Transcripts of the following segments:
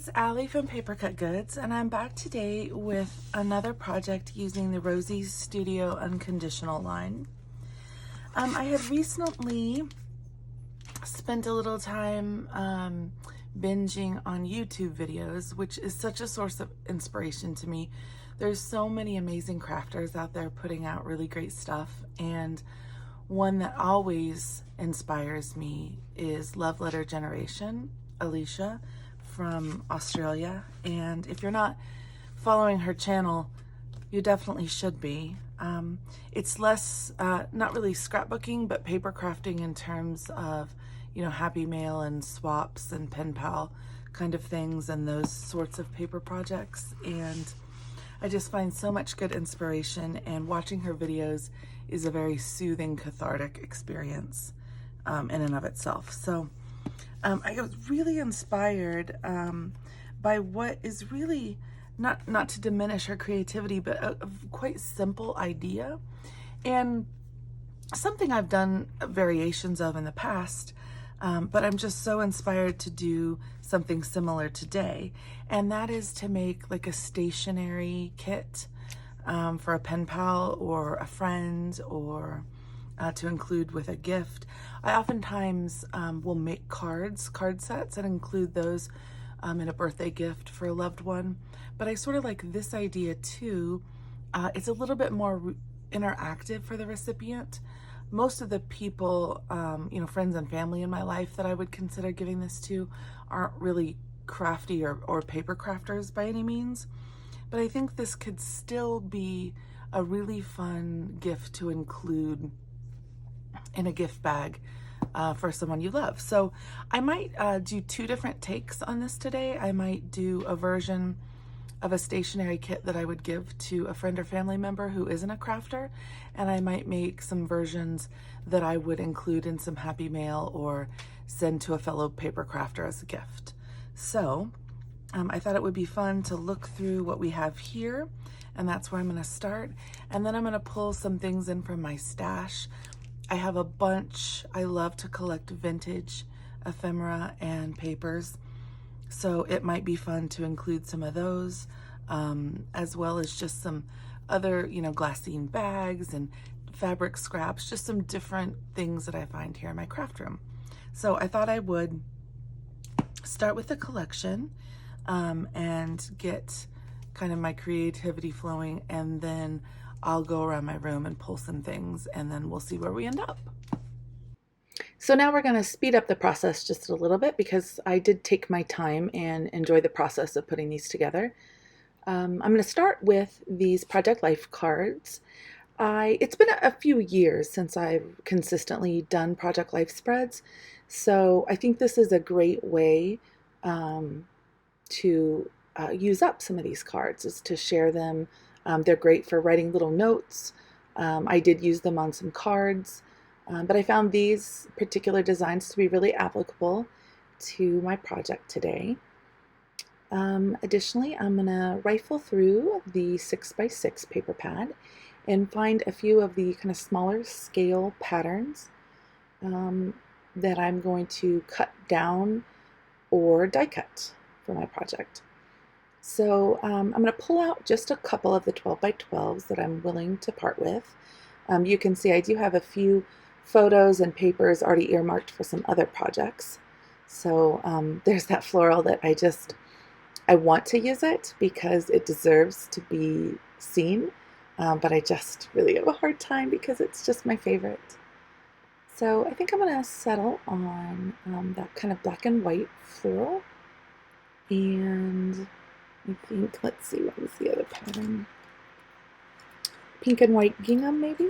it's Allie from Paper Cut Goods, and I'm back today with another project using the Rosie Studio Unconditional line. I had recently spent a little time binging on YouTube videos, which is such a source of inspiration to me. There's so many amazing crafters out there putting out really great stuff, and one that always inspires me is Love Letter Generation, Alisha from Australia. And if you're not following her channel, you definitely should be. It's less, not really scrapbooking, but paper crafting in terms of, Happy Mail and swaps and pen pal kind of things and those sorts of paper projects. And I just find so much good inspiration, and watching her videos is a very soothing, cathartic experience in and of itself. So I was really inspired by what is really not to diminish her creativity, but a quite simple idea, and something I've done variations of in the past, but I'm just so inspired to do something similar today, and that is to make like a stationery kit for a pen pal or a friend, or to include with a gift. I oftentimes will make card sets and include those in a birthday gift for a loved one. But I sort of like this idea too. It's a little bit more interactive for the recipient. Most of the people, friends and family in my life that I would consider giving this to aren't really crafty or paper crafters by any means. But I think this could still be a really fun gift to include in a gift bag for someone you love. So I might do two different takes on this today. I might do a version of a stationery kit that I would give to a friend or family member who isn't a crafter, and I might make some versions that I would include in some Happy Mail or send to a fellow paper crafter as a gift. So I thought it would be fun to look through what we have here, and that's where I'm going to start. And then I'm going to pull some things in from my stash. I have a bunch. I love to collect vintage ephemera and papers, so it might be fun to include some of those, as well as just some other, glassine bags and fabric scraps, just some different things that I find here in my craft room. So I thought I would start with the collection and get kind of my creativity flowing, and then I'll go around my room and pull some things, and then we'll see where we end up. So now we're going to speed up the process just a little bit, because I did take my time and enjoy the process of putting these together. I'm going to start with these Project Life cards. It's been a few years since I've consistently done Project Life spreads, so I think this is a great way to use up some of these cards, is to share them. They're great for writing little notes. I did use them on some cards, but I found these particular designs to be really applicable to my project today. Additionally, I'm going to rifle through the 6x6 paper pad and find a few of the kind of smaller scale patterns that I'm going to cut down or die cut for my project. So I'm going to pull out just a couple of the 12x12s that I'm willing to part with. You can see I do have a few photos and papers already earmarked for some other projects. So there's that floral that I want to use it because it deserves to be seen, but I just really have a hard time because it's just my favorite. So I think I'm going to settle on that kind of black and white floral, and I think, let's see, what was the other pattern? Pink and white gingham, maybe?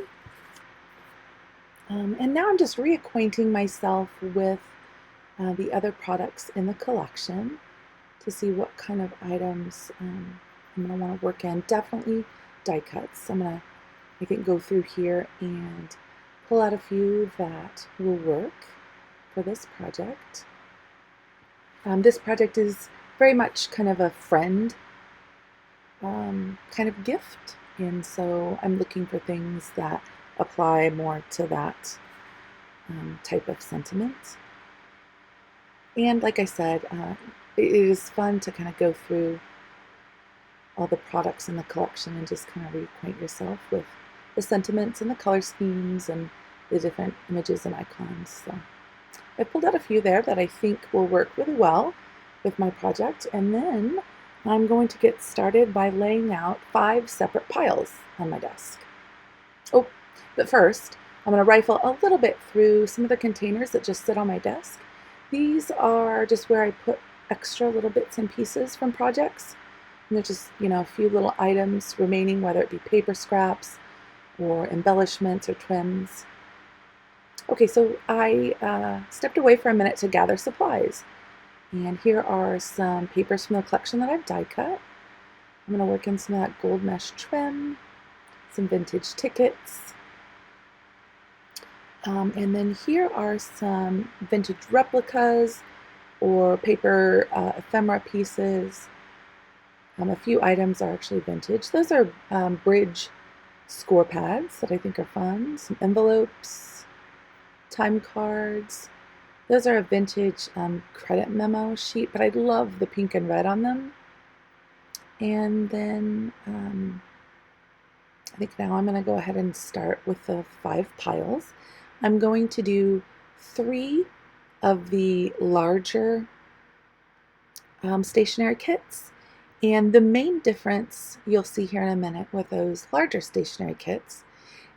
And now I'm just reacquainting myself with the other products in the collection to see what kind of items I'm going to want to work in. Definitely die cuts. I'm going to, I think, go through here and pull out a few that will work for this project. This project is very much kind of a friend kind of gift, and so I'm looking for things that apply more to that type of sentiment. And like I said, it is fun to kind of go through all the products in the collection and just kind of reacquaint yourself with the sentiments and the color schemes and the different images and icons. So I pulled out a few there that I think will work really well with my project, and then I'm going to get started by laying out 5 separate piles on my desk. Oh, but first, I'm going to rifle a little bit through some of the containers that just sit on my desk. These are just where I put extra little bits and pieces from projects. And they're just, a few little items remaining, whether it be paper scraps or embellishments or trims. Okay, so I stepped away for a minute to gather supplies. And here are some papers from the collection that I've die cut. I'm going to work in some of that gold mesh trim, some vintage tickets. And then here are some vintage replicas or paper ephemera pieces. A few items are actually vintage. Those are bridge score pads that I think are fun. Some envelopes, time cards. Those are a vintage credit memo sheet, but I love the pink and red on them. And then I think now I'm going to go ahead and start with the 5 piles. I'm going to do 3 of the larger stationery kits. And the main difference you'll see here in a minute with those larger stationery kits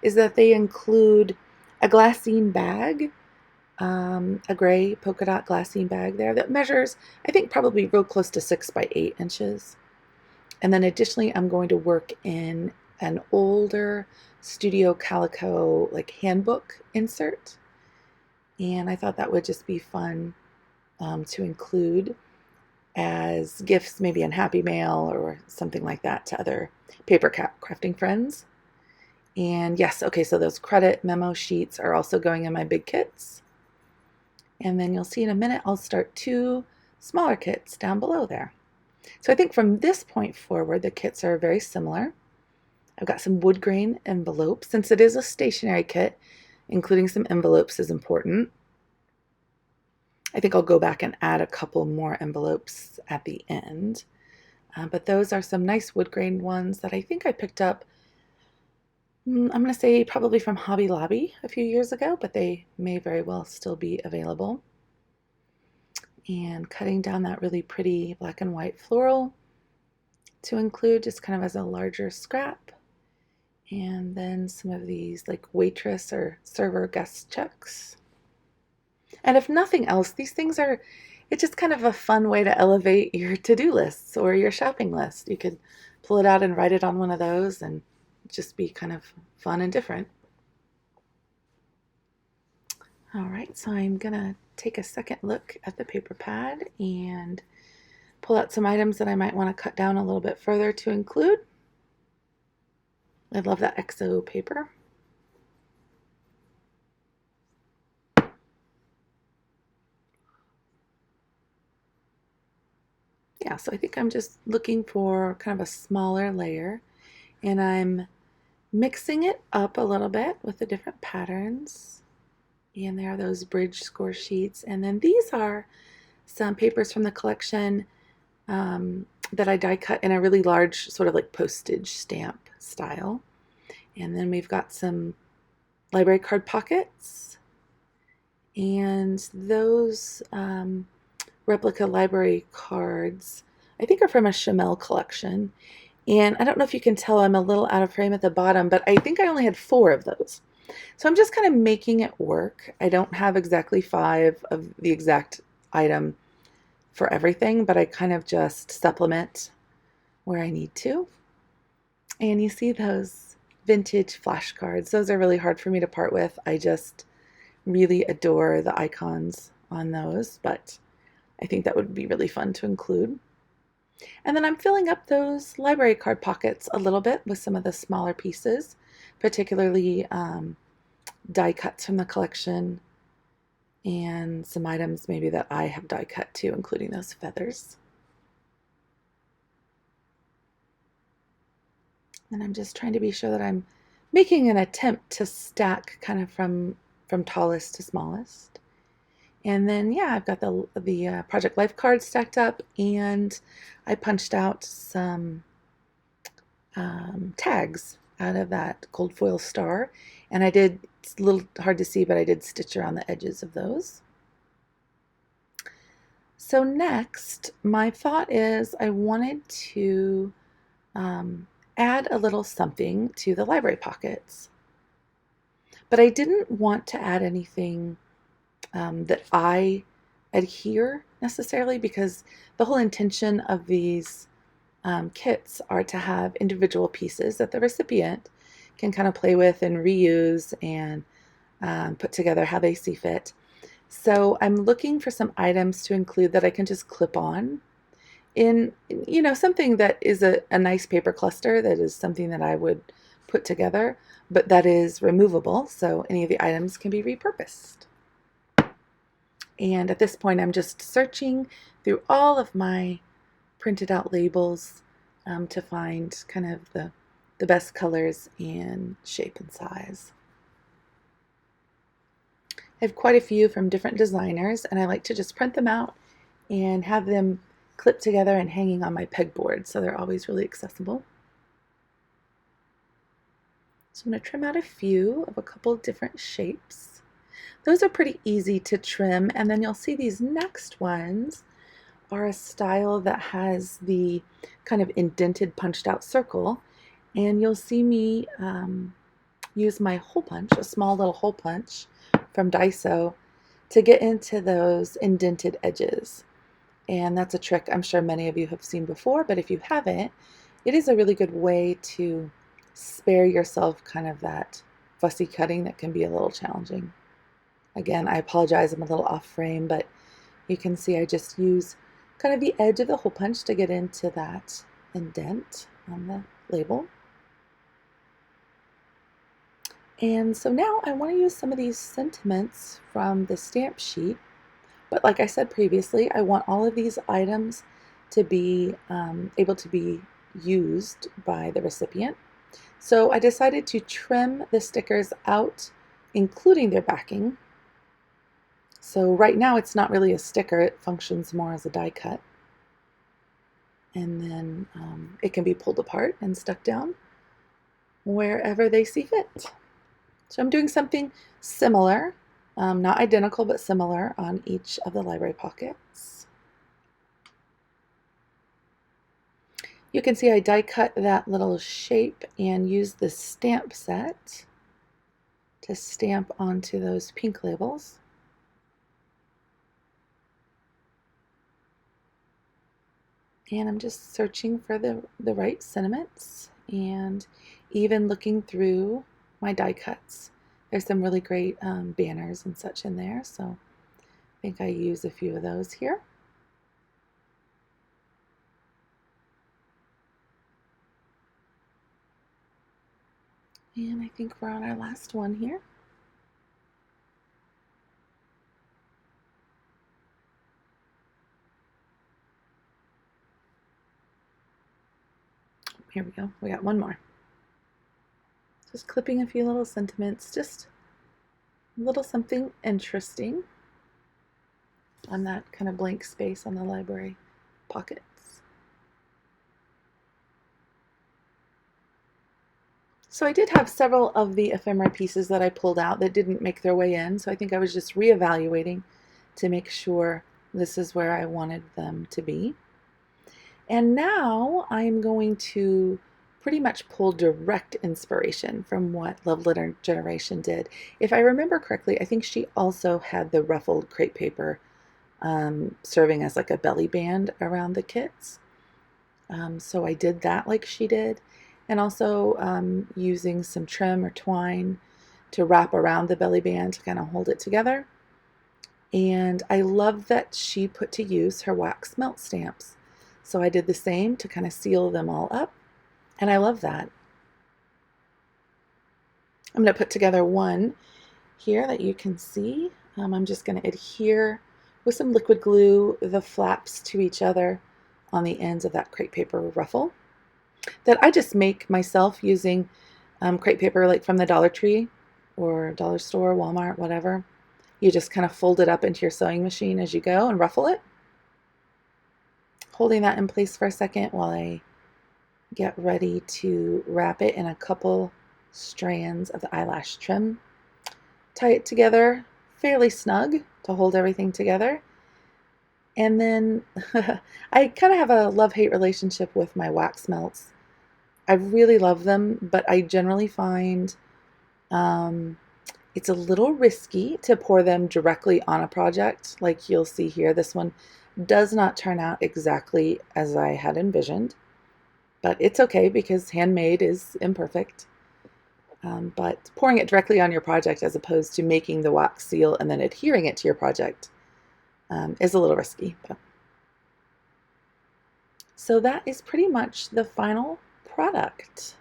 is that they include a glassine bag, a gray polka dot glassine bag there that measures, I think, probably real close to 6 by 8 inches. And then additionally, I'm going to work in an older Studio Calico handbook insert. And I thought that would just be fun to include as gifts, maybe in Happy Mail or something like that, to other paper crafting friends. And yes, okay, so those credit memo sheets are also going in my big kits. And then you'll see in a minute, I'll start 2 smaller kits down below there. So I think from this point forward, the kits are very similar. I've got some wood grain envelopes. Since it is a stationery kit, including some envelopes is important. I think I'll go back and add a couple more envelopes at the end. But those are some nice wood grain ones that I think I picked up, I'm going to say probably from Hobby Lobby a few years ago, but they may very well still be available. And cutting down that really pretty black and white floral to include just kind of as a larger scrap. And then some of these waitress or server guest checks. And if nothing else, these things it's just kind of a fun way to elevate your to-do lists or your shopping list. You could pull it out and write it on one of those and just be kind of fun and different. All right, so I'm gonna take a second look at the paper pad and pull out some items that I might want to cut down a little bit further to include. I love that XO paper. Yeah, so I think I'm just looking for kind of a smaller layer, and I'm mixing it up a little bit with the different patterns. And there are those bridge score sheets. And then these are some papers from the collection that I die cut in a really large sort of postage stamp style. And then we've got some library card pockets. And those replica library cards, I think, are from a Chamel collection. And I don't know if you can tell, I'm a little out of frame at the bottom, but I think I only had 4 of those. So I'm just kind of making it work. I don't have exactly 5 of the exact item for everything, but I kind of just supplement where I need to. And you see those vintage flashcards. Those are really hard for me to part with. I just really adore the icons on those, but I think that would be really fun to include. And then I'm filling up those library card pockets a little bit with some of the smaller pieces, particularly die cuts from the collection and some items maybe that I have die cut too, including those feathers. And I'm just trying to be sure that I'm making an attempt to stack kind of from tallest to smallest. And then, yeah, I've got the Project Life cards stacked up, and I punched out some tags out of that gold foil star. And I did, it's a little hard to see, but I did stitch around the edges of those. So next, my thought is I wanted to add a little something to the library pockets. But I didn't want to add anything that I adhere necessarily, because the whole intention of these kits are to have individual pieces that the recipient can kind of play with and reuse and put together how they see fit. So I'm looking for some items to include that I can just clip on in, something that is a nice paper cluster, that is something that I would put together, but that is removable, so any of the items can be repurposed. And at this point, I'm just searching through all of my printed out labels to find kind of the best colors and shape and size. I have quite a few from different designers, and I like to just print them out and have them clipped together and hanging on my pegboard, so they're always really accessible. So I'm going to trim out a few of a couple of different shapes. Those are pretty easy to trim, and then you'll see these next ones are a style that has the kind of indented punched out circle, and you'll see me use my hole punch, a small little hole punch from Daiso, to get into those indented edges. And that's a trick I'm sure many of you have seen before, but if you haven't, it is a really good way to spare yourself kind of that fussy cutting that can be a little challenging. Again, I apologize, I'm a little off frame, but you can see I just use kind of the edge of the hole punch to get into that indent on the label. And so now I want to use some of these sentiments from the stamp sheet, but like I said previously, I want all of these items to be able to be used by the recipient. So I decided to trim the stickers out, including their backing. So right now it's not really a sticker, it functions more as a die cut. And then it can be pulled apart and stuck down wherever they see fit. So I'm doing something similar, not identical, but similar on each of the library pockets. You can see I die cut that little shape and use the stamp set to stamp onto those pink labels. And I'm just searching for the right sentiments and even looking through my die cuts. There's some really great banners and such in there, so I think I use a few of those here. And I think we're on our last one here. Here we go, we got one more. Just clipping a few little sentiments, just a little something interesting on that kind of blank space on the library pockets. So I did have several of the ephemera pieces that I pulled out that didn't make their way in, so I think I was just reevaluating to make sure this is where I wanted them to be. And now I'm going to pretty much pull direct inspiration from what Love Letter Generation did. If I remember correctly, I think she also had the ruffled crepe paper serving as like a belly band around the kits. So I did that like she did, and also using some trim or twine to wrap around the belly band to kind of hold it together. And I love that she put to use her wax melt stamps. So I did the same to kind of seal them all up, and I love that. I'm going to put together one here that you can see. I'm just going to adhere with some liquid glue the flaps to each other on the ends of that crepe paper ruffle that I just make myself using crepe paper like from the Dollar Tree or Dollar Store, Walmart, whatever. You just kind of fold it up into your sewing machine as you go and ruffle it. Holding that in place for a second while I get ready to wrap it in a couple strands of the eyelash trim. Tie it together fairly snug to hold everything together. And then I kind of have a love-hate relationship with my wax melts. I really love them, but I generally find it's a little risky to pour them directly on a project. Like you'll see here, this one does not turn out exactly as I had envisioned, but it's okay because handmade is imperfect. But pouring it directly on your project as opposed to making the wax seal and then adhering it to your project is a little risky. So that is pretty much the final product.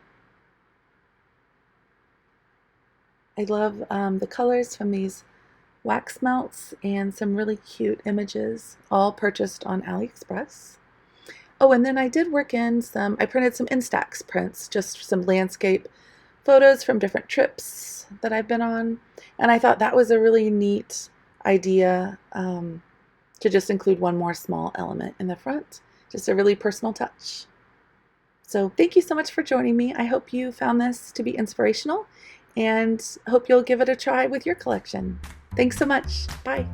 I love the colors from these wax melts and some really cute images, all purchased on AliExpress. Oh, and then I did work in I printed some Instax prints, just some landscape photos from different trips that I've been on. And I thought that was a really neat idea to just include one more small element in the front. Just a really personal touch. So thank you so much for joining me. I hope you found this to be inspirational and hope you'll give it a try with your collection. Thanks so much. Bye.